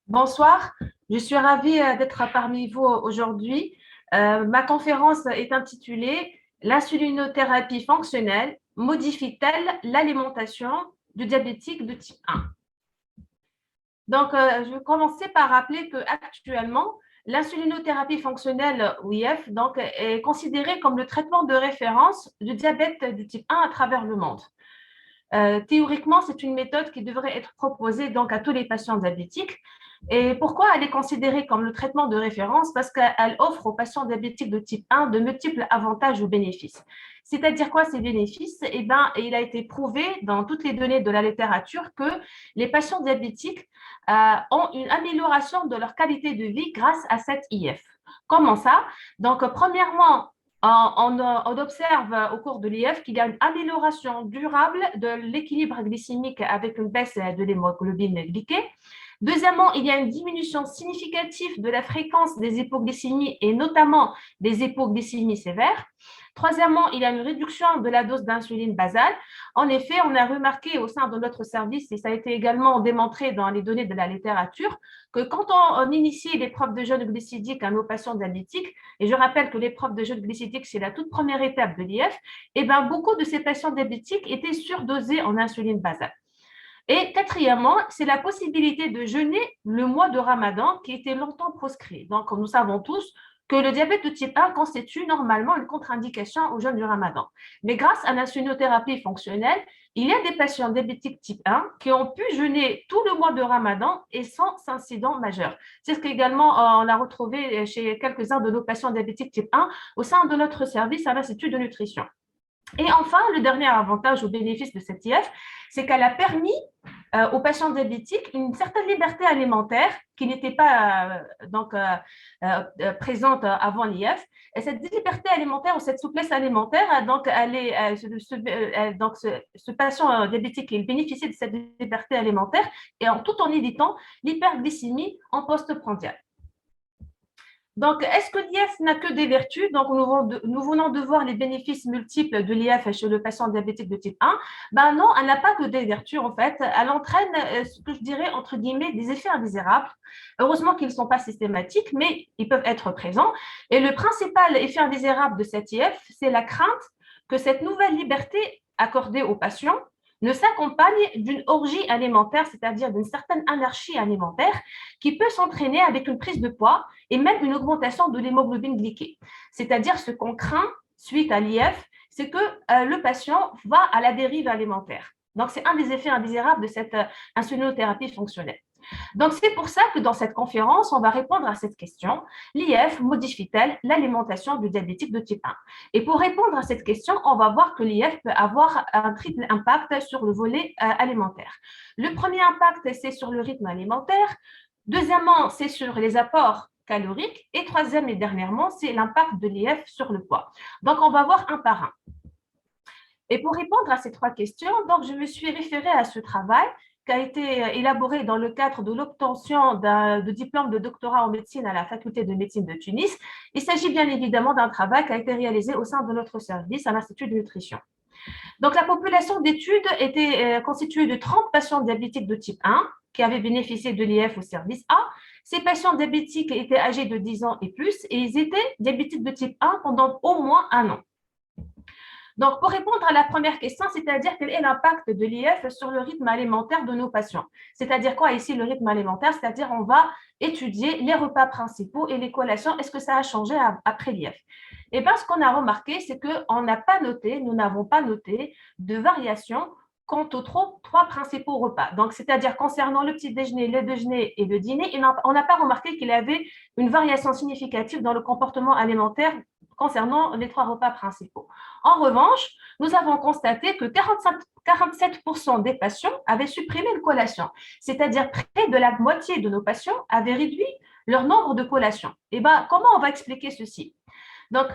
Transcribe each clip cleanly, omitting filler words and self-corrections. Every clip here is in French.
Bonsoir, je suis ravie d'être parmi vous aujourd'hui. Ma conférence est intitulée L'insulinothérapie fonctionnelle modifie-t-elle l'alimentation du diabétique de type 1? Je vais commencer par rappeler qu'actuellement, l'insulinothérapie fonctionnelle ou IF est considérée comme le traitement de référence du diabète du type 1 à travers le monde. Théoriquement, c'est une méthode qui devrait être proposée à tous les patients diabétiques. Et pourquoi elle est considérée comme le traitement de référence? Parce qu'elle offre aux patients diabétiques de type 1 de multiples avantages ou bénéfices. C'est-à-dire quoi ces bénéfices? Eh bien, il a été prouvé dans toutes les données de la littérature que les patients diabétiques ont une amélioration de leur qualité de vie grâce à cette IF. Comment ça? Premièrement, on observe au cours de l'IF qu'il y a une amélioration durable de l'équilibre glycémique avec une baisse de l'hémoglobine glyquée. Deuxièmement, il y a une diminution significative de la fréquence des hypoglycémies et notamment des hypoglycémies sévères. Troisièmement, il y a une réduction de la dose d'insuline basale. En effet, on a remarqué au sein de notre service, et ça a été également démontré dans les données de la littérature, que quand on initie l'épreuve de jeûne glycédique à nos patients diabétiques, et je rappelle que l'épreuve de jeûne glycédique, c'est la toute première étape de l'IF, et bien beaucoup de ces patients diabétiques étaient surdosés en insuline basale. Et quatrièmement, c'est la possibilité de jeûner le mois de Ramadan qui était longtemps proscrit. Donc, nous savons tous que le diabète de type 1 constitue normalement une contre-indication au jeûne du Ramadan. Mais grâce à l'insulinothérapie fonctionnelle, il y a des patients diabétiques type 1 qui ont pu jeûner tout le mois de Ramadan et sans incident majeur. C'est ce qu'également on a retrouvé chez quelques-uns de nos patients diabétiques type 1 au sein de notre service à l'Institut de nutrition. Et enfin, le dernier avantage ou bénéfice de cette IF, c'est qu'elle a permis aux patients diabétiques une certaine liberté alimentaire qui n'était pas présente avant l'IF. Et cette liberté alimentaire ou cette souplesse alimentaire, ce patient diabétique, il bénéficie de cette liberté alimentaire tout en évitant l'hyperglycémie en post-prandial. Donc, est-ce que l'IF n'a que des vertus? Nous venons de voir les bénéfices multiples de l'IF chez le patient diabétique de type 1. Ben non, elle n'a pas que des vertus, en fait. Elle entraîne ce que je dirais, entre guillemets, des effets indésirables. Heureusement qu'ils ne sont pas systématiques, mais ils peuvent être présents. Et le principal effet indésirable de cette IF, c'est la crainte que cette nouvelle liberté accordée aux patients ne s'accompagne d'une orgie alimentaire, c'est-à-dire d'une certaine anarchie alimentaire qui peut s'entraîner avec une prise de poids et même une augmentation de l'hémoglobine glyquée. C'est-à-dire ce qu'on craint suite à l'IF, c'est que le patient va à la dérive alimentaire. Donc, c'est un des effets indésirables de cette insulinothérapie fonctionnelle. Donc, c'est pour ça que dans cette conférence, on va répondre à cette question. L'IF modifie-t-elle l'alimentation du diabétique de type 1? Et pour répondre à cette question, on va voir que l'IF peut avoir un triple impact sur le volet alimentaire. Le premier impact, c'est sur le rythme alimentaire. Deuxièmement, c'est sur les apports caloriques. Et troisième et dernièrement, c'est l'impact de l'IF sur le poids. Donc, on va voir un par un. Et pour répondre à ces trois questions, je me suis référée à ce travail qui a été élaboré dans le cadre de l'obtention de diplôme de doctorat en médecine à la faculté de médecine de Tunis. Il s'agit bien évidemment d'un travail qui a été réalisé au sein de notre service à l'Institut de nutrition. Donc, la population d'études était constituée de 30 patients diabétiques de type 1 qui avaient bénéficié de l'IF au service A. Ces patients diabétiques étaient âgés de 10 ans et plus et ils étaient diabétiques de type 1 pendant au moins un an. Donc, pour répondre à la première question, c'est-à-dire quel est l'impact de l'IF sur le rythme alimentaire de nos patients? C'est-à-dire quoi ici le rythme alimentaire? C'est-à-dire on va étudier les repas principaux et les collations. Est-ce que ça a changé après l'IF? Et bien, ce qu'on a remarqué, c'est qu'on n'a pas noté, nous n'avons pas noté de variation quant aux trois principaux repas. Donc, c'est-à-dire concernant le petit déjeuner, le déjeuner et le dîner, on n'a pas remarqué qu'il y avait une variation significative dans le comportement alimentaire concernant les trois repas principaux. En revanche, nous avons constaté que 47% des patients avaient supprimé le collation, c'est-à-dire près de la moitié de nos patients avaient réduit leur nombre de collations. Et bien, comment on va expliquer ceci? Donc,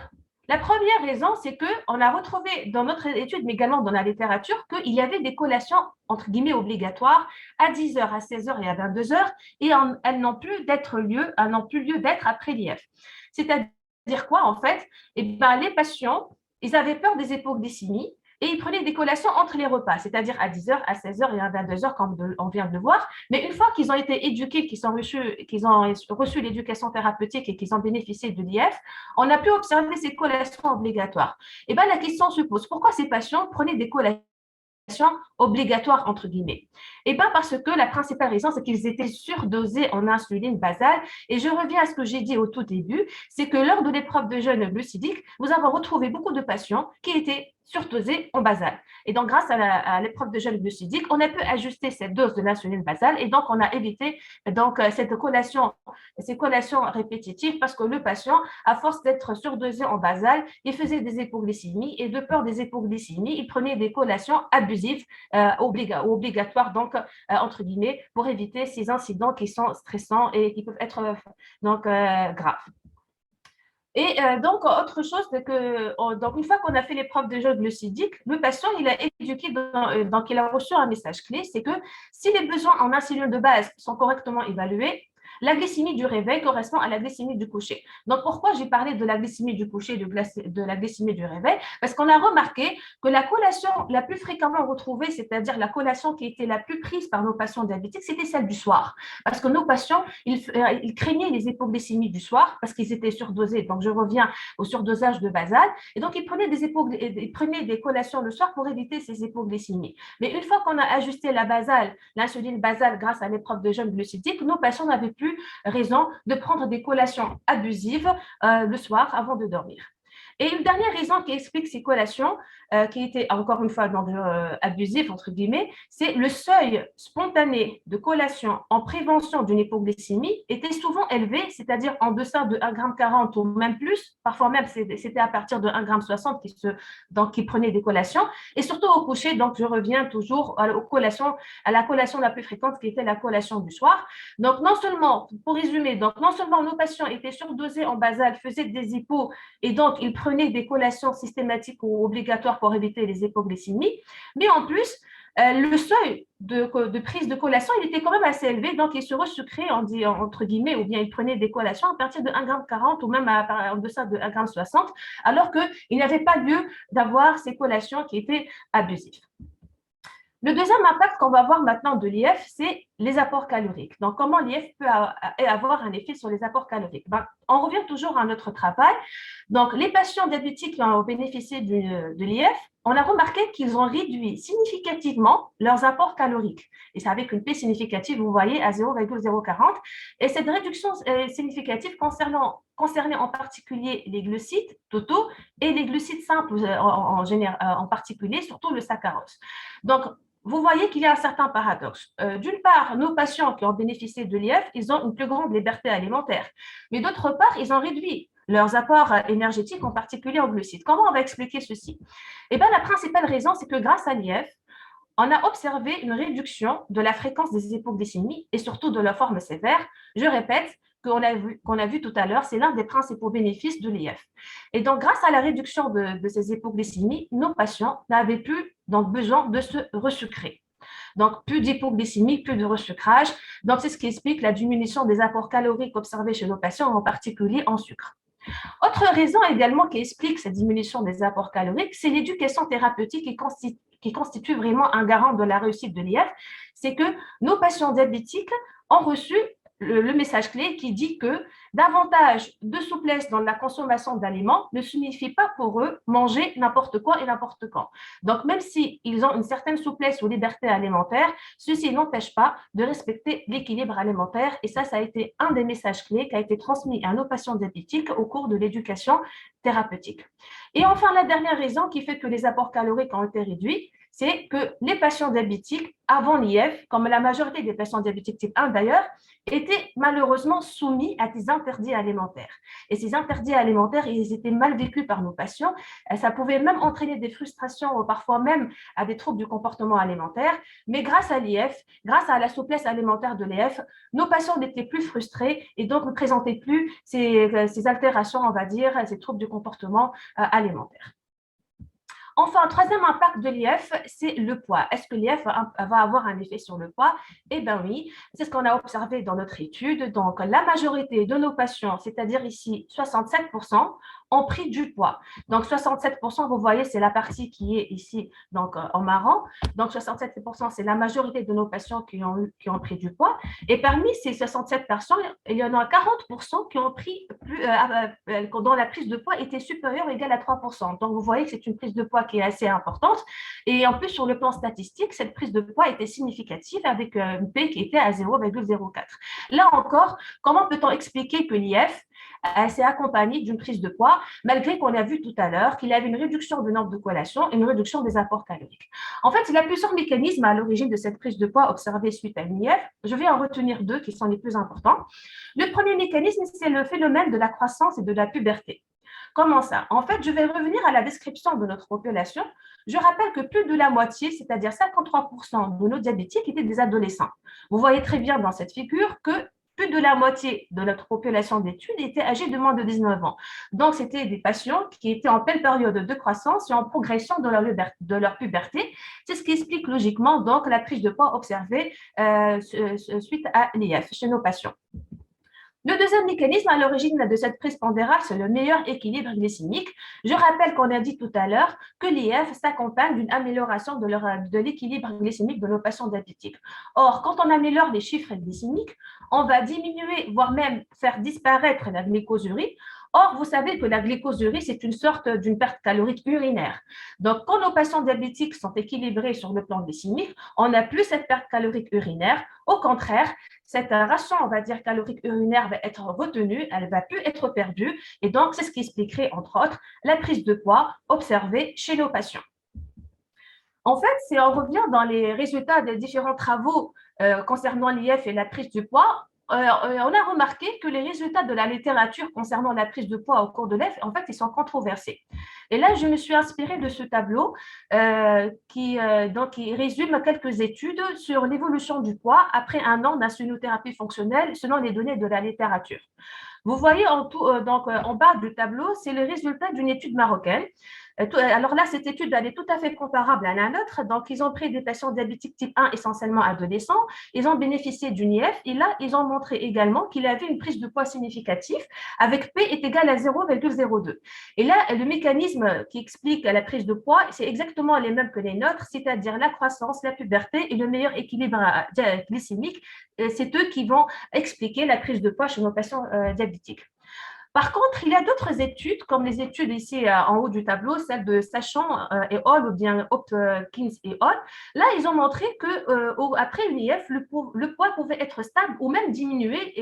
la première raison, c'est qu'on a retrouvé dans notre étude, mais également dans la littérature, qu'il y avait des collations, entre guillemets, obligatoires à 10 heures, à 16 heures et à 22 heures, et elles n'ont plus lieu d'être après l'IF. C'est-à-dire quoi, en fait? Eh bien, les patients, ils avaient peur des hypoglycémies, et ils prenaient des collations entre les repas, c'est-à-dire à 10h, à 16h et à 22h, comme on vient de le voir. Mais une fois qu'ils ont été éduqués, qu'ils ont reçu l'éducation thérapeutique et qu'ils ont bénéficié de l'IF, on a pu observer ces collations obligatoires. Et bien, la question se pose, pourquoi ces patients prenaient des collations obligatoire entre guillemets? Et bien parce que la principale raison, c'est qu'ils étaient surdosés en insuline basale. Et je reviens à ce que j'ai dit au tout début, c'est que lors de l'épreuve de jeûne glucidique, nous avons retrouvé beaucoup de patients qui étaient surdosés en basale. Et donc, grâce à l'épreuve de jeûne glucidique, on a pu ajuster cette dose de l'insuline basale et donc on a évité donc ces collations répétitives parce que le patient, à force d'être surdosé en basale, il faisait des hypoglycémies et de peur des hypoglycémies, il prenait des collations abusives obligatoires, donc, entre guillemets, pour éviter ces incidents qui sont stressants et qui peuvent être graves. Et donc, autre chose, c'est que donc, une fois qu'on a fait l'épreuve de jeûne glucidique, le patient, il a éduqué, donc il a reçu un message clé, c'est que si les besoins en insuline de base sont correctement évalués, la glycémie du réveil correspond à la glycémie du coucher. Donc, pourquoi j'ai parlé de la glycémie du coucher, de la glycémie du réveil? Parce qu'on a remarqué que la collation la plus fréquemment retrouvée, c'est-à-dire la collation qui était la plus prise par nos patients diabétiques, c'était celle du soir. Parce que nos patients, ils craignaient les hypoglycémies du soir parce qu'ils étaient surdosés. Donc, je reviens au surdosage de basal. Et donc, ils prenaient des collations le soir pour éviter ces hypoglycémies. Mais une fois qu'on a ajusté la basale, l'insuline basale grâce à l'épreuve de jeûne glucidique, nos patients n'avaient plus raison de prendre des collations abusives le soir avant de dormir. Et une dernière raison qui explique ces collations, qui étaient encore une fois abusives, entre guillemets, c'est le seuil spontané de collation en prévention d'une hypoglycémie était souvent élevé, c'est-à-dire en deçà de 1,40 g ou même plus, parfois même c'était à partir de 1,60 g qui prenaient des collations, et surtout au coucher, donc je reviens toujours à la collation la plus fréquente qui était la collation du soir. Donc non seulement, pour résumer, donc non seulement nos patients étaient surdosés en basal, faisaient des hypos, et donc ils prenaient des collations systématiques ou obligatoires pour éviter les hypoglycémies, mais en plus, le seuil de prise de collation, il était quand même assez élevé, donc ils se resucraient, on dit entre guillemets, ou bien ils prenaient des collations à partir de 1,40 g ou même en deçà de 1,60 g, alors qu'il n'y avait pas lieu d'avoir ces collations qui étaient abusives. Le deuxième impact qu'on va voir maintenant de l'IF, c'est les apports caloriques. Donc, comment l'IF peut avoir un effet sur les apports caloriques? On revient toujours à notre travail. Donc, les patients diabétiques qui ont bénéficié de l'IF, on a remarqué qu'ils ont réduit significativement leurs apports caloriques. Et c'est avec une P significative, vous voyez, à 0,040. Et cette réduction significative concernait en particulier les glucides totaux et les glucides simples en particulier, surtout le saccharose. Donc, vous voyez qu'il y a un certain paradoxe. D'une part, nos patients qui ont bénéficié de l'IF, ils ont une plus grande liberté alimentaire. Mais d'autre part, ils ont réduit leurs apports énergétiques, en particulier en glucides. Comment on va expliquer ceci? Eh bien, la principale raison, c'est que grâce à l'IF, on a observé une réduction de la fréquence des hypoglycémies et surtout de leur forme sévère. Je répète, qu'on a vu tout à l'heure, c'est l'un des principaux bénéfices de l'IF. Et donc, grâce à la réduction de ces hypoglycémies, nos patients n'avaient plus donc, besoin de se resucrer. Donc, plus d'hypoglycémie, plus de resucrage. Donc, c'est ce qui explique la diminution des apports caloriques observés chez nos patients, en particulier en sucre. Autre raison également qui explique cette diminution des apports caloriques, c'est l'éducation thérapeutique qui constitue vraiment un garant de la réussite de l'IF. C'est que nos patients diabétiques ont reçu le message clé qui dit que davantage de souplesse dans la consommation d'aliments ne signifie pas pour eux manger n'importe quoi et n'importe quand. Donc, même s'ils ont une certaine souplesse ou liberté alimentaire, ceci n'empêche pas de respecter l'équilibre alimentaire. Et ça a été un des messages clés qui a été transmis à nos patients diabétiques au cours de l'éducation thérapeutique. Et enfin, la dernière raison qui fait que les apports caloriques ont été réduits, c'est que les patients diabétiques, avant l'IF, comme la majorité des patients diabétiques type 1 d'ailleurs, étaient malheureusement soumis à des interdits alimentaires. Et ces interdits alimentaires, ils étaient mal vécus par nos patients. Ça pouvait même entraîner des frustrations ou parfois même à des troubles du comportement alimentaire. Mais grâce à l'IF, grâce à la souplesse alimentaire de l'IF, nos patients n'étaient plus frustrés et donc ne présentaient plus ces altérations, on va dire, ces troubles du comportement alimentaire. Enfin, un troisième impact de l'IF, c'est le poids. Est-ce que l'IF va avoir un effet sur le poids? Eh bien oui, c'est ce qu'on a observé dans notre étude. Donc, la majorité de nos patients, c'est-à-dire ici 67%, ont pris du poids. Donc, 67%, vous voyez, c'est la partie qui est ici, donc en marron. Donc, 67%, c'est la majorité de nos patients qui ont pris du poids. Et parmi ces 67%, il y en a 40% qui ont pris dont la prise de poids était supérieure ou égale à 3%. Donc, vous voyez que c'est une prise de poids qui est assez importante. Et en plus, sur le plan statistique, cette prise de poids était significative avec une P qui était à 0,04. Là encore, comment peut-on expliquer que l'IF s'est accompagnée d'une prise de poids, malgré qu'on a vu tout à l'heure qu'il y avait une réduction du nombre de collations et une réduction des apports caloriques. En fait, il y a plusieurs mécanismes à l'origine de cette prise de poids observée suite à une IF. Je vais en retenir deux qui sont les plus importants. Le premier mécanisme, c'est le phénomène de la croissance et de la puberté. Comment ça? En fait, je vais revenir à la description de notre population. Je rappelle que plus de la moitié, c'est-à-dire 53% de nos diabétiques étaient des adolescents. Vous voyez très bien dans cette figure que plus de la moitié de notre population d'études était âgée de moins de 19 ans. Donc, c'était des patients qui étaient en pleine période de croissance et en progression de leur puberté. C'est ce qui explique logiquement donc la prise de poids observée suite à l'IF chez nos patients. Le deuxième mécanisme à l'origine de cette prise pondérale, c'est le meilleur équilibre glycémique. Je rappelle qu'on a dit tout à l'heure que l'IF s'accompagne d'une amélioration de l'équilibre glycémique de nos patients diabétiques. Or, quand on améliore les chiffres glycémiques, on va diminuer, voire même faire disparaître la glycosurie. Or, vous savez que la glycosurie, c'est une sorte d'une perte calorique urinaire. Donc, quand nos patients diabétiques sont équilibrés sur le plan glycémique, on n'a plus cette perte calorique urinaire. Au contraire, cette ration, on va dire, calorique urinaire va être retenue, elle ne va plus être perdue. Et donc, c'est ce qui expliquerait, entre autres, la prise de poids observée chez nos patients. En fait, si on revient dans les résultats des différents travaux concernant l'IF et la prise du poids, on a remarqué que les résultats de la littérature concernant la prise de poids au cours de l'IF, en fait, ils sont controversés. Et là, je me suis inspirée de ce tableau qui résume quelques études sur l'évolution du poids après un an d'insulinothérapie fonctionnelle selon les données de la littérature. Vous voyez en bas du tableau, c'est le résultat d'une étude marocaine. Alors là, cette étude, elle est tout à fait comparable à la nôtre. Donc, ils ont pris des patients diabétiques type 1 essentiellement adolescents. Ils ont bénéficié d'une IF et là, ils ont montré également qu'il avait une prise de poids significative avec P est égal à 0,02. Et là, le mécanisme qui explique la prise de poids, c'est exactement les mêmes que les nôtres, c'est-à-dire la croissance, la puberté et le meilleur équilibre glycémique. C'est eux qui vont expliquer la prise de poids chez nos patients diabétiques. Par contre, il y a d'autres études, comme les études ici en haut du tableau, celles de Sachant et Hall ou bien Hopkins et Hall. Là, ils ont montré qu'après une IF, le poids pouvait être stable ou même diminuer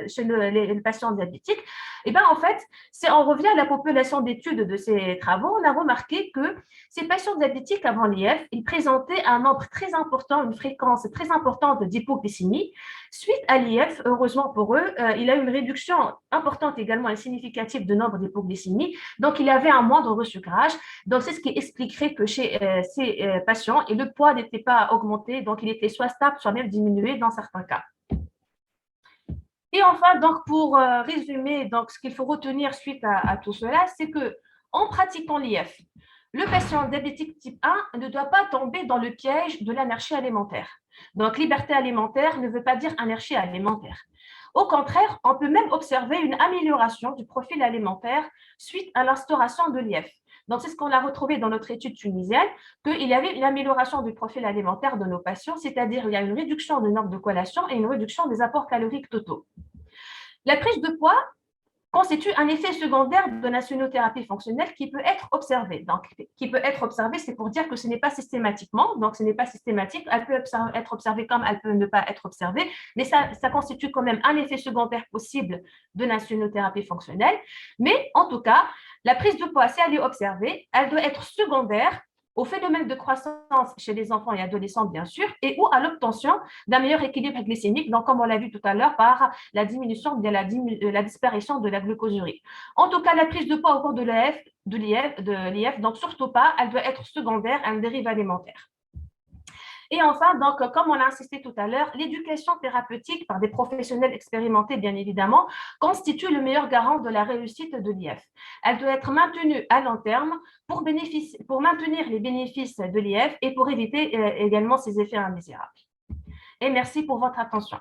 chez les patients diabétiques. Et bien, en fait, si on revient à la population d'études de ces travaux, on a remarqué que ces patients diabétiques avant l'IF, ils présentaient un nombre très important, une fréquence très importante d'hypoglycémie. Suite à l'IF, heureusement pour eux, il y a eu une réduction importante également et significative de nombre d'hypoglycémie. Donc, il y avait un moindre resucrage. Donc, c'est ce qui expliquerait que chez ces patients, et le poids n'était pas augmenté, donc il était soit stable, soit même diminué dans certains cas. Et enfin, donc, pour résumer, donc, ce qu'il faut retenir suite à tout cela, c'est que en pratiquant l'IF, le patient diabétique type 1 ne doit pas tomber dans le piège de l'anarchie alimentaire. Donc, liberté alimentaire ne veut pas dire anarchie alimentaire. Au contraire, on peut même observer une amélioration du profil alimentaire suite à l'instauration de l'IF. Donc, c'est ce qu'on a retrouvé dans notre étude tunisienne, qu'il y avait une amélioration du profil alimentaire de nos patients, c'est-à-dire il y a une réduction du nombre de collations et une réduction des apports caloriques totaux. La prise de poids constitue un effet secondaire de la insulinothérapie fonctionnelle qui peut être observé. Donc, qui peut être observé, c'est pour dire que ce n'est pas systématiquement, donc ce n'est pas systématique, elle peut être observée comme elle peut ne pas être observée, mais ça constitue quand même un effet secondaire possible de l'insulinothérapie fonctionnelle. Mais en tout cas, la prise de poids, si elle est observée, elle doit être secondaire au phénomène de croissance chez les enfants et adolescents, bien sûr, et ou à l'obtention d'un meilleur équilibre glycémique, donc comme on l'a vu tout à l'heure, par la diminution de la disparition de la glucosurie. En tout cas, la prise de poids au cours de l'IF, donc surtout pas, elle doit être secondaire à un dérive alimentaire. Et enfin, donc, comme on l'a insisté tout à l'heure, l'éducation thérapeutique par des professionnels expérimentés, bien évidemment, constitue le meilleur garant de la réussite de l'IF. Elle doit être maintenue à long terme pour maintenir les bénéfices de l'IF et pour éviter également ses effets indésirables. Et merci pour votre attention.